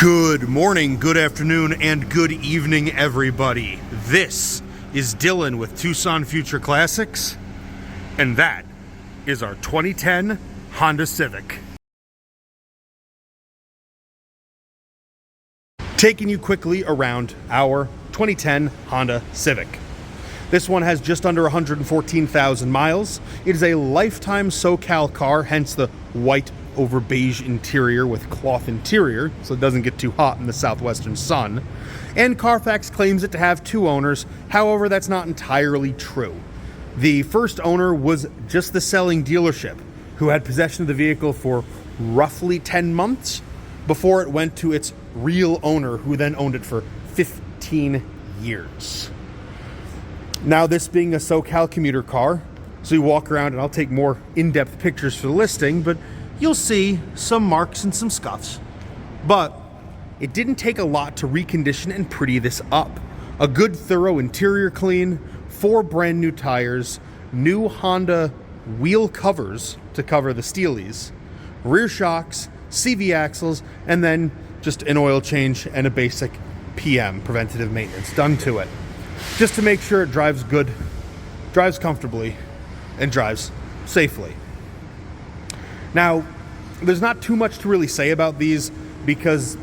Good morning, good afternoon, and good evening, everybody. This is Dylan with Tucson Future Classics, and that is our 2010 Honda Civic. Taking you quickly around our 2010 Honda Civic. This one has just under 114,000 miles. It is a lifetime SoCal car, hence the white over beige interior with cloth interior, so it doesn't get too hot in the southwestern sun. And Carfax claims it to have two owners. However, that's not entirely true. The first owner was just the selling dealership, who had possession of the vehicle for roughly 10 months before it went to its real owner, who then owned it for 15 years. Now, this being a SoCal commuter car, so you walk around, and I'll take more in-depth pictures for the listing, but you'll see some marks and some scuffs. But it didn't take a lot to recondition and pretty this up. A good thorough interior clean, 4 brand new tires, new Honda wheel covers to cover the steelies, rear shocks, CV axles, and then just an oil change and a basic PM, preventative maintenance, done to it. Just to make sure it drives good, drives comfortably, and drives safely. Now, there's not too much to really say about these, because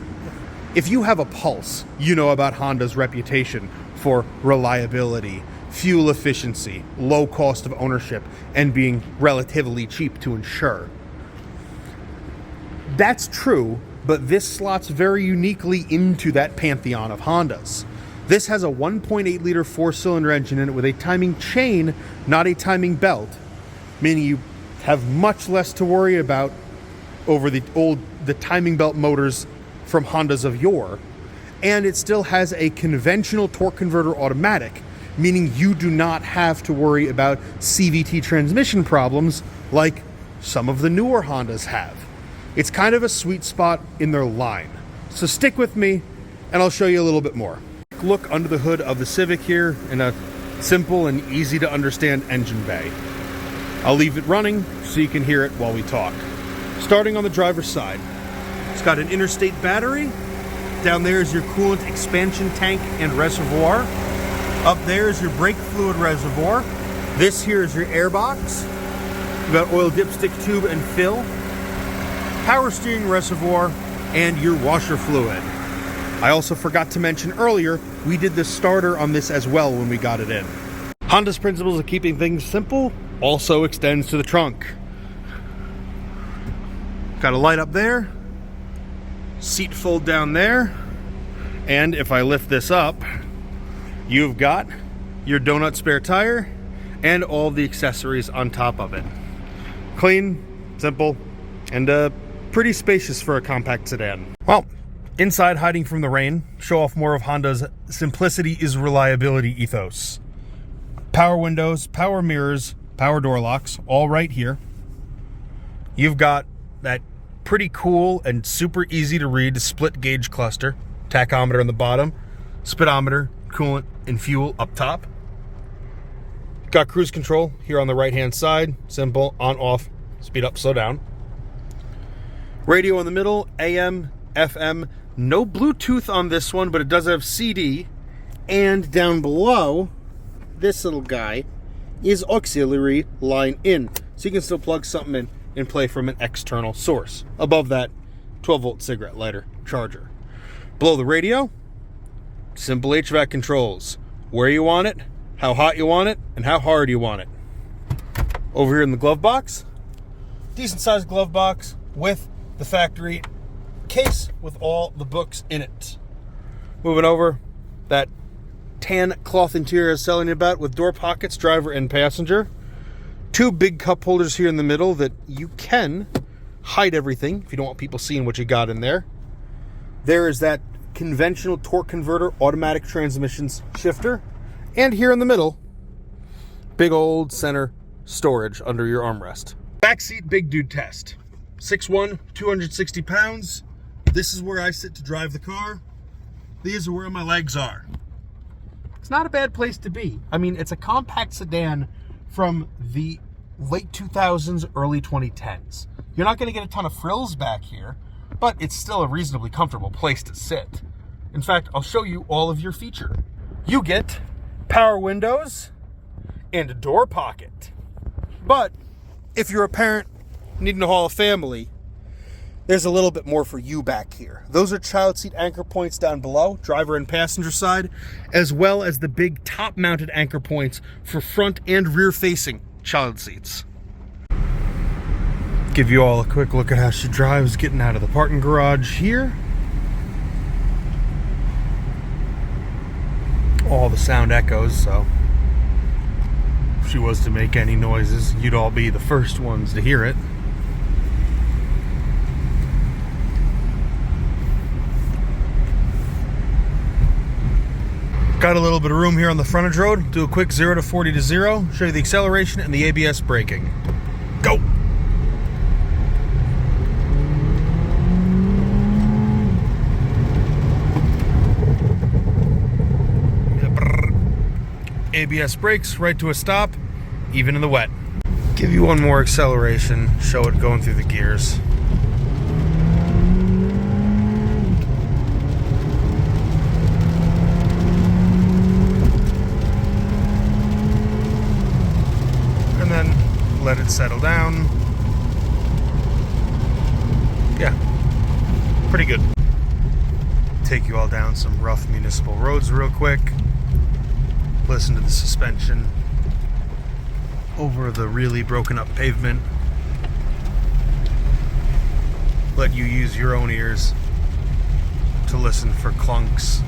if you have a pulse, you know about Honda's reputation for reliability, fuel efficiency, low cost of ownership, and being relatively cheap to insure. That's true, but this slots very uniquely into that pantheon of Hondas. This has a 1.8 liter 4-cylinder engine in it with a timing chain, not a timing belt, meaning you have much less to worry about over the timing belt motors from Hondas of yore. And it still has a conventional torque converter automatic, meaning you do not have to worry about CVT transmission problems like some of the newer Hondas have. It's kind of a sweet spot in their line. So stick with me and I'll show you a little bit more. Look under the hood of the Civic here in a simple and easy to understand engine bay. I'll leave it running so you can hear it while we talk. Starting on the driver's side, it's got an interstate battery. Down there is your coolant expansion tank and reservoir. Up there is your brake fluid reservoir. This here is your air box. You've got oil dipstick tube and fill, power steering reservoir, and your washer fluid. I also forgot to mention earlier, we did the starter on this as well when we got it in. Honda's principles of keeping things simple also extends to the trunk. Got a light up there, seat fold down there, and if I lift this up, you've got your donut spare tire and all the accessories on top of it. Clean, simple, and pretty spacious for a compact sedan. Well, inside, hiding from the rain, show off more of Honda's simplicity is reliability ethos. Power windows, power mirrors, power door locks, all right here. You've got that pretty cool and super easy to read split gauge cluster, tachometer on the bottom, speedometer, coolant, and fuel up top. Got cruise control here on the right hand side, simple, on, off, speed up, slow down. Radio in the middle, AM, FM, no Bluetooth on this one, but it does have CD. And down below, this little guy is auxiliary line in. So you can still plug something in and play from an external source. Above that, 12-volt cigarette lighter charger. Below the radio, simple HVAC controls. Where you want it, how hot you want it, and how hard you want it. Over here in the glove box, decent sized glove box with the factory case with all the books in it. Moving over, that tan cloth interior I was telling you about with door pockets, driver and passenger. 2 big cup holders here in the middle that you can hide everything if you don't want people seeing what you got in there. There is that conventional torque converter automatic transmissions shifter. And here in the middle, big old center storage under your armrest. Backseat big dude test. 6'1", 260 pounds. This is where I sit to drive the car. These are where my legs are. It's not a bad place to be. I mean, it's a compact sedan from the late 2000s, early 2010s. You're not going to get a ton of frills back here, but but it's still a reasonably comfortable place to sit. In fact, I'll show you all of your feature. You get power windows and a door pocket. But if you're a parent needing to haul a family, there's a little bit more for you back here. Those are child seat anchor points down below, driver and passenger side, as well as the big top-mounted anchor points for front and rear-facing child seats. Give you all a quick look at how she drives getting out of the parking garage here. All the sound echoes, so if she was to make any noises, you'd all be the first ones to hear it. Got a little bit of room here on the frontage road. Do a quick 0 to 40 to 0. Show you the acceleration and the ABS braking. Go! ABS brakes right to a stop, even in the wet. Give you one more acceleration. Show it going through the gears. Let it settle down. Yeah, pretty good. Take you all down some rough municipal roads real quick. Listen to the suspension over the really broken up pavement. Let you use your own ears to listen for clunks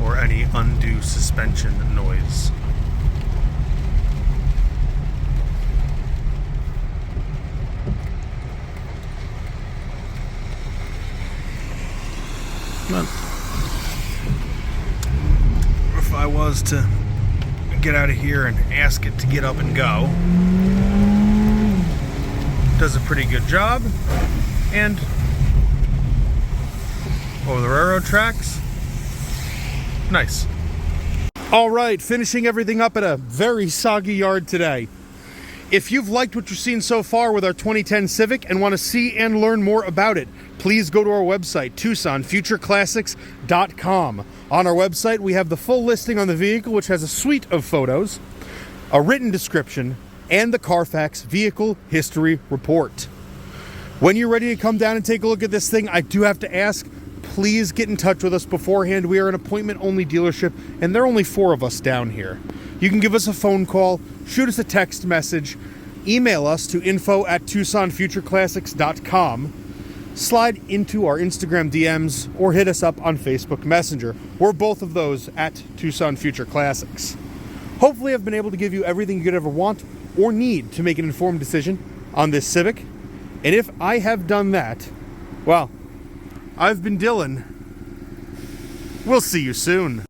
or any undue suspension noise. If I was to get out of here and ask it to get up and go, does a pretty good job. And over the railroad tracks, nice. All right, finishing everything up at a very soggy yard today. If you've liked what you've seen so far with our 2010 Civic and want to see and learn more about it, please go to our website, TucsonFutureClassics.com. On our website, we have the full listing on the vehicle, which has a suite of photos, a written description, and the Carfax Vehicle History Report. When you're ready to come down and take a look at this thing, I do have to ask, please get in touch with us beforehand. We are an appointment-only dealership, and there are only 4 of us down here. You can give us a phone call, shoot us a text message, email us to info@TucsonFutureClassics.com, slide into our Instagram DMs, or hit us up on Facebook Messenger. We're both of those at Tucson Future Classics. Hopefully I've been able to give you everything you could ever want or need to make an informed decision on this Civic. And if I have done that, well, I've been Dylan. We'll see you soon.